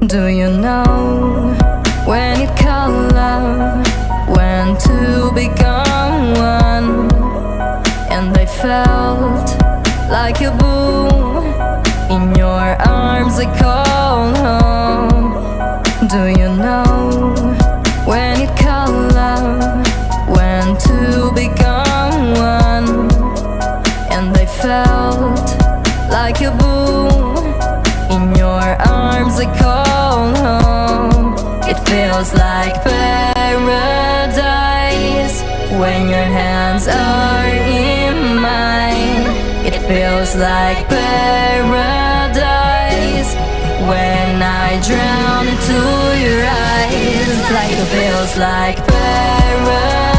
Do you know when it called love, when to become one? And I felt like a boom in your arms, I call home. Do you know when it called love, when to become one? And I felt like a boom in your arms, I call home. It feels like paradise when your hands are in mine. It feels like paradise when I drown into your eyes. Like it feels like paradise.